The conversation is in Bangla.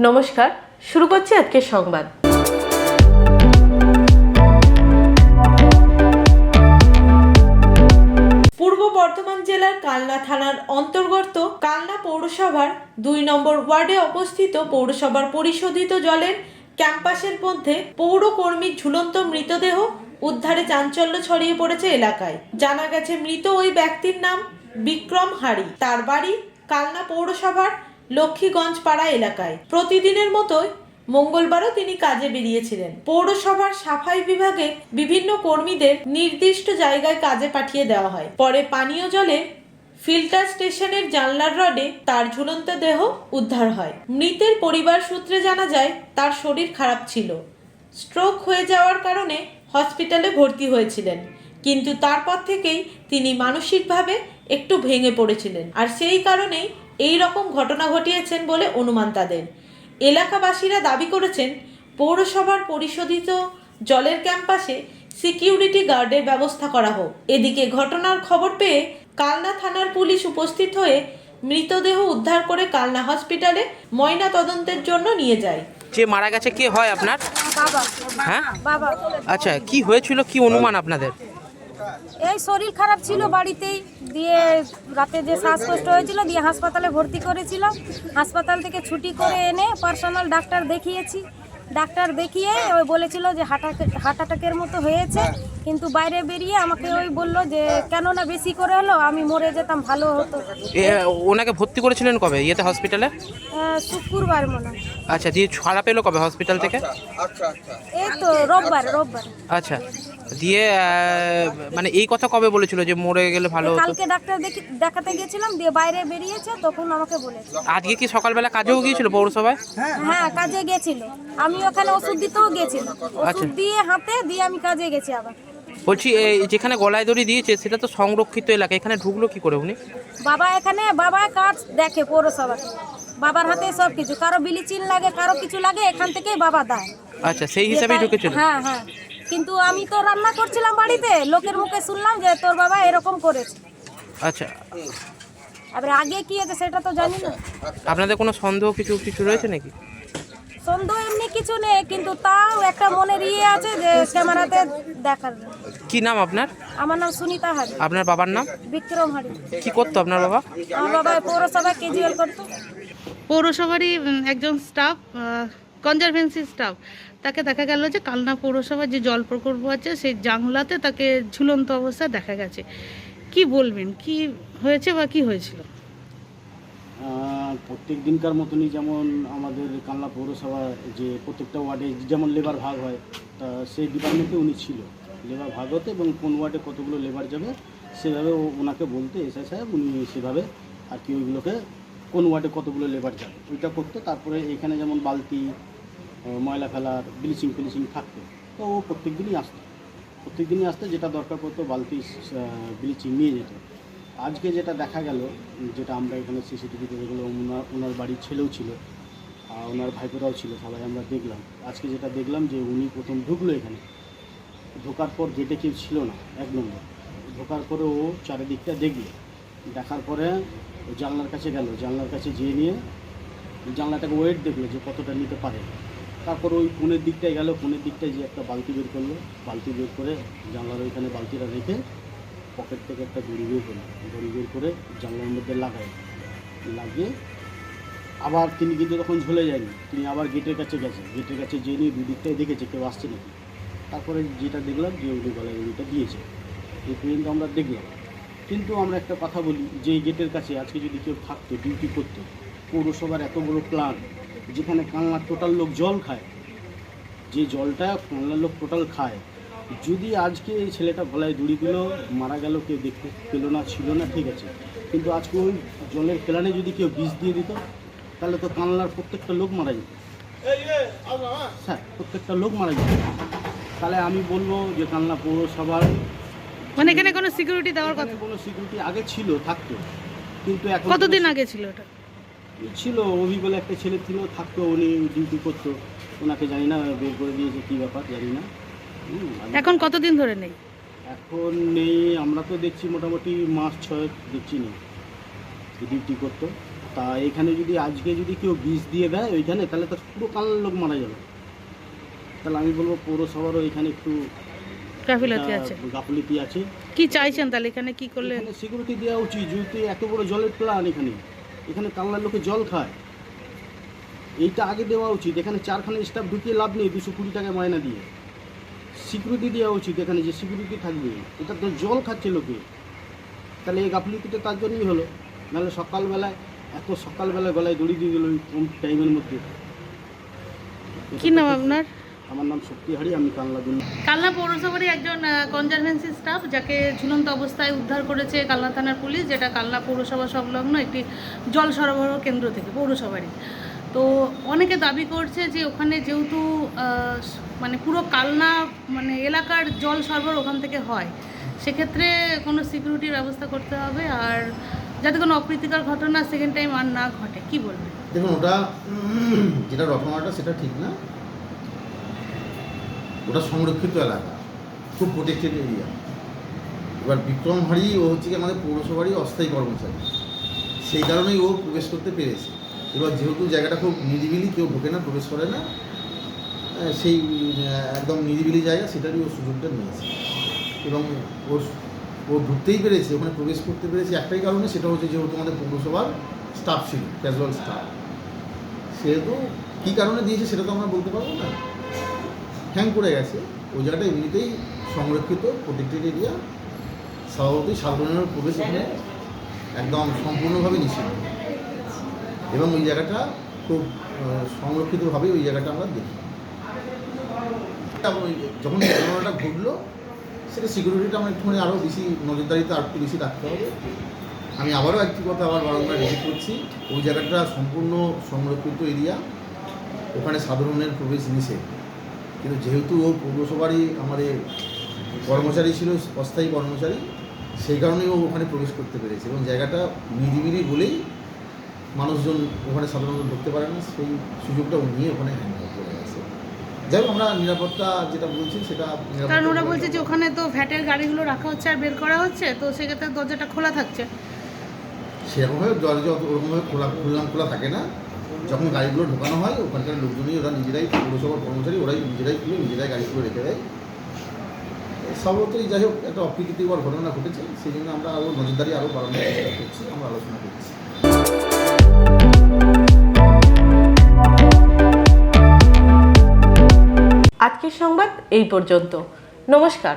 নমস্কার, শুরু করছি আজকের সংবাদ। পূর্ব বর্ধমান জেলার কালনা থানার অন্তর্গত কালনা পৌরসভার ২ নম্বর ওয়ার্ডে অবস্থিত পৌরসভার পরিশোধিত জলের ক্যাম্পাসের মধ্যে পৌর কর্মীর ঝুলন্ত মৃতদেহ উদ্ধারে চাঞ্চল্য ছড়িয়ে পড়েছে এলাকায়। জানা গেছে মৃত ওই ব্যক্তির নাম বিক্রম হারি। তার বাড়ি কালনা পৌরসভার লক্ষ্মীগঞ্জ পাড়া এলাকায়। প্রতিদিনের মতোই মঙ্গলবারও তিনি কাজে বেরিয়েছিলেন। পৌরসভার সাফাই বিভাগে বিভিন্ন কর্মীদের নির্দিষ্ট জায়গায় কাজে পাঠিয়ে দেওয়া হয়। পরে পানীয় জলে ফিল্টার স্টেশনের জানলার রডে তার ঝুলন্ত দেহ উদ্ধার হয়। মৃতের পরিবার সূত্রে জানা যায় তার শরীর খারাপ ছিল, স্ট্রোক হয়ে যাওয়ার কারণে হসপিটালে ভর্তি হয়েছিলেন, কিন্তু তারপর থেকেই তিনি মানসিকভাবে একটু ভেঙে পড়েছিলেন, আর সেই কারণেই এই রকম ঘটনা ঘটিয়েছেন বলে অনুমান তাদের। এলাকাবাসীরা দাবি করেছেন পৌরসভার পরিশোধিত জলের ক্যাম্পাসে সিকিউরিটি গার্ডের ব্যবস্থা করা হোক। এদিকে ঘটনার খবর পেয়ে কালনা থানার পুলিশ উপস্থিত হয়ে মৃতদেহ উদ্ধার করে কালনা হসপিটালে ময়না তদন্তের জন্য নিয়ে যায়। যে মারা গেছে কে হয় আপনার? বাবা। হ্যাঁ বাবা। আচ্ছা, কি হয়েছিল, কি অনুমান আপনাদের? এই শরীর খারাপ ছিল বাড়িতেই, দিয়ে রাতে যে শ্বাসকষ্ট হয়েছিল দিয়ে হাসপাতালে ভর্তি করেছিলাম। হাসপাতাল থেকে ছুটি করে এনে পার্সোনাল ডাক্তার দেখিয়েছি। ডাক্তার দেখিয়ে ওই বলেছিল যে হার্ট অ্যাটাকের মতো হয়েছে, কিন্তু বাইরে বেরিয়ে আমাকে ওই বললো যে কেননা বেশি করে হলো, আমি মরে যেতাম ভালো হতো। ওনাকে ভর্তি করেছিলেন কবে ইয়েতে হসপিটালে? শুক্রবার মনে হয়। আচ্ছা, দিয়ে ছাড়া পেলো কবে হসপিটাল থেকে? এই তো রোববার। আচ্ছা, দিয়ে মানে এই কথা কবে বলেছিল যে মরে গেলে ভালো হতো? কালকে ডাক্তার দেখাতে গেছিলাম, দিয়ে বাইরে বেরিয়েছে তখন আমাকে বলেছে। আজকে কি সকালবেলা কাজেও গিয়েছিল পৌরসভায়? হ্যাঁ, কাজে গেছিল। আমি ওখানে ওষুধ দিতেও গেছিলাম, ওষুধ দিয়ে হাতে দিয়ে আমি কাজে গেছি। আবার বলছি, যেখানে গলায় দড়ি দিয়েছে সেটা তো সংরক্ষিত এলাকা, এখানে ঢুকলো কি করে উনি? বাবা কাজ দেখে পৌরসভাতে, বাবার হাতে সব কিছু, কারো বিলিচিন লাগে, কারো কিছু লাগে, এখান থেকেই বাবা দেয়। আচ্ছা, সেই হিসাবেই ঢুকেছিল? হ্যাঁ, কিন্তু আমি তো রান্না করছিলাম বাড়িতে, লোকের মুখে শুনলাম যে তোর বাবা এরকম করেছে। আচ্ছা, এবার আগে কি আছে সেটা তো জানি না। আপনাদের কোনো সন্দেহ কিছু রয়েছে নাকি? সন্দেহ এমনি কিছু নেই, কিন্তু তাও একটা মনের আছে যে ক্যামেরাতে দেখার। কি নাম আপনার? আমার নাম সুনিতা হারি। আপনার বাবার নাম? বিক্রম হারি। কি করতো আপনার বাবা? আমার বাবা পৌরসভায় কেজুয়াল করতো। পৌরসভারই একজন স্টাফ, কনজারভেন্সি স্টাফ, তাকে দেখা গেল যে কালনা পৌরসভার যে জল প্রকল্প আছে সেই জানলাতে তাকে ঝুলন্ত অবস্থায় দেখা গেছে। কি বলবেন, কি হয়েছে বা কি হয়েছিল? প্রত্যেক দিনকার মতনই যেমন আমাদের কালনা পৌরসভা যে প্রত্যেকটা ওয়ার্ডে যেমন লেবার ভাগ হয়, তা সেই ডিপার্টমেন্টে উনি ছিল। লেবার ভাগ হতে এবং কোন ওয়ার্ডে কতগুলো লেবার যাবে সেভাবে ওনাকে বলতে এসআই সাহেব, উনি সেভাবে আর কি ওইগুলোকে কোন ওয়ার্ডে কতগুলো লেবার যাবে ওইটা করতো। তারপরে এখানে যেমন বালতি, ময়লা ফেলার, ব্লিচিং থাকতো, তো ও প্রত্যেক দিনই আসতো, যেটা দরকার পড়তো বালতি ব্লিচিং নিয়ে যেত। আজকে যেটা দেখা গেল, যেটা আমরা এখানে সিসিটিভিতে যেগুলো ওনার বাড়ির ছেলেও ছিল, ওনার ভাইপোরাও ছিল, সবাই আমরা দেখলাম। আজকে যেটা দেখলাম যে উনি প্রথম ঢুকলো এখানে, ঢোকার পর গেটে কেউ ছিল না, 1 নম্বর। ঢোকার পরে ও চারিদিকটা দেখার পরে জানলার কাছে গেল, জানলার কাছে যেয়ে নিয়ে জানলাটাকে ওয়েট দেখলো যে কতটা নিতে পারে। তারপর ওই কোণের দিকটায় গেল, কোণের দিকটায় যে একটা বালতি বের করলো, বালতি বের করে জানলার ওইখানে বালতিটা রেখে পকেট থেকে একটা দড়ি বের করে জানলার মধ্যে লাগিয়ে আবার তিনি কিন্তু তখন ঝুলে যায়নি, তিনি আবার গেটের কাছে যেয়ে নিয়ে দুদিকটায় দেখেছে কেউ আসছে নাকি। তারপরে যেটা দেখলাম যে উনি গলায় দড়িটা দিয়েছে, এই পর্যন্ত আমরা দেখলাম। কিন্তু আমরা একটা কথা বলি, যে গেটের কাছে আজকে যদি কেউ থাকতো, ডিউটি করতো, পৌরসভার এত বড় প্ল্যান, যেখানে কালনার টোটাল লোক জল খায়, যে জলটা কালনার লোক টোটাল খায়, যদি আজকে এই ছেলেটা গলায় দড়ি দিল, মারা গেল, কেউ দেখতে পেলো না, ছিল না, ঠিক আছে, কিন্তু আজকে ওই জলের ফেলানে যদি কেউ বিষ দিয়ে দিত, তাহলে তো কালনার প্রত্যেকটা লোক মারা যেত। স্যার, প্রত্যেকটা লোক মারা যেত। তাহলে আমি বলবো যে কালনা পৌরসভার মানে এখানে কোনো সিকিউরিটি দেওয়ার কথা? কোনো সিকিউরিটি আগে থাকতো, কিন্তু এখন কতদিন আগে ছিল এটা? ছিল অভি বলে একটা ছেলে ছিল, থাকতো, উনি ডিউটি করতো, ওনাকে জানি না বের করে দিয়েছে কী ব্যাপার জানি না। এখন কতদিন ধরে নেই? এখন নেই, আমরা তো দেখছি মোটামুটি মাস 6 দেখছি নেই, ডিউটি করতো। তা এখানে যদি আজকে যদি কেউ বিষ দিয়ে দেয় ওইখানে, তাহলে তো পুরো কালনার লোক মারা যাবে। তাহলে আমি বলবো পৌরসভারও এখানে একটু গাফিলতি আছে। গাফিলতি আছে। কি চাইছেন তাহলে এখানে কি করলে? এখানে সিকিউরিটি দেওয়া উচিত, যেহেতু এত বড় জলের প্ল্যান, এখানে কালনার লোকে জল খায়, এইটা আগে দেওয়া উচিত। এখানে 4খানা স্টাফ ঢুকিয়ে লাভ নেই 220 টাকা মায়না দিয়ে। সিকিউরিটি দেওয়া উচিত এখানে, যে সিকিউরিটি থাকবে, এটা তো জল খাচ্ছে লোকে। তাহলে এই গাফিলতিটা তার জন্যই হলো, নাহলে সকালবেলায় এত সকালবেলায় গলায় দড়ি দিয়ে দিল কম টাইমের মধ্যে। কি নাম আপনার? আমার নাম শক্তিহারি, আমি কালনা কালনা পৌরসভারই একজন কনজারভেন্সি স্টাফ, যাকে ঝুলন্ত অবস্থায় উদ্ধার করেছে কালনা থানার পুলিশ, যেটা কালনা পৌরসভা সংলগ্ন একটি জল সরবরাহ কেন্দ্র থেকে, পৌরসভারই। তো অনেকে দাবি করছে যে ওখানে যেহেতু মানে পুরো কালনা মানে এলাকার জল সরবরাহ ওখান থেকে হয়, সেক্ষেত্রে কোনো সিকিউরিটির ব্যবস্থা করতে হবে, আর যাতে কোনো অপ্রীতিকর ঘটনা সেকেন্ড টাইম আর না ঘটে। কি বলবেন? দেখুন, ওটা যেটা রটনাটা সেটা ঠিক না। ওটা সংরক্ষিত এলাকা, খুব প্রোটেক্টেড এরিয়া। এবার বিক্রম হারি ও হচ্ছে কি আমাদের পৌরসভারই অস্থায়ী কর্মচারী, সেই কারণেই ও প্রবেশ করতে পেরেছে। এবার যেহেতু জায়গাটা খুব নিরিবিলি, কেউ ঢোকে না, প্রবেশ করে না, সেই একদম নিরিবিলি জায়গা, সেটারই ও সুযোগটা নিয়েছে এবং ও ঢুকতেই পেরেছে, ওখানে প্রবেশ করতে পেরেছে একটাই কারণে, সেটা হচ্ছে যেহেতু আমাদের পৌরসভার স্টাফ ছিল, ক্যাজুয়াল স্টাফ। সেহেতু কী কারণে দিয়েছে সেটা তো আমরা বলতে পারবো না, হ্যাং করে গেছে। ওই জায়গাটা এমনিতেই সংরক্ষিত প্রোটেক্টেড এরিয়া, স্বভাবতই সাধারণের প্রবেশ এখানে একদম সম্পূর্ণভাবে নিষিদ্ধ, এবং ওই জায়গাটা খুব সংরক্ষিতভাবে ওই জায়গাটা আমরা দেখি। যখন ঘটনাটা ঘটলো, সেটা সিকিউরিটিটা আমরা একটুখানি আরও বেশি নজরদারিতে আর একটু বেশি রাখতে হবে। আমি আবারও একটি কথা বারবার রিপিট করছি, ওই জায়গাটা সম্পূর্ণ সংরক্ষিত এরিয়া, ওখানে সাধারণের প্রবেশ নিষেধ। কিন্তু যেহেতু ও পৌরসভারই আমাদের কর্মচারী ছিল, অস্থায়ী কর্মচারী, সেই কারণেই ও ওখানে প্রবেশ করতে পেরেছে, এবং জায়গাটা নিরিবিলি বলেই মানুষজন ওখানে সাধারণত ঢুকতে পারে না, সেই সুযোগটা ও নিয়ে ওখানে হ্যান্ড করে গেছে। যাই হোক, আমরা নিরাপত্তা যেটা বলছি সেটা, কারণ ওরা বলছে যে ওখানে তো ভ্যাটের গাড়িগুলো রাখা হচ্ছে আর বের করা হচ্ছে, তো সেক্ষেত্রে দরজাটা খোলা থাকছে। সেরকমভাবে দরজা ওরকমভাবে খোলা থাকে না। যখন গাড়িগুলো ঢোকানো হয়, ওখানকার লোকজনই, ওরা নিজেরাই, পৌরসভার কর্মচারী, ওরাই নিজেরাই খুলে নিজেরাই গাড়িগুলো রেখে দেয়। সর্বত্রই যাই হোক একটা অপ্রীতিকর ঘটনা ঘটেছে, সেই জন্য আমরা আরও নজরদারি আরও বাড়ানোর চেষ্টা করছি, আমরা আলোচনা করছি। আজকের সংবাদ এই পর্যন্ত। নমস্কার।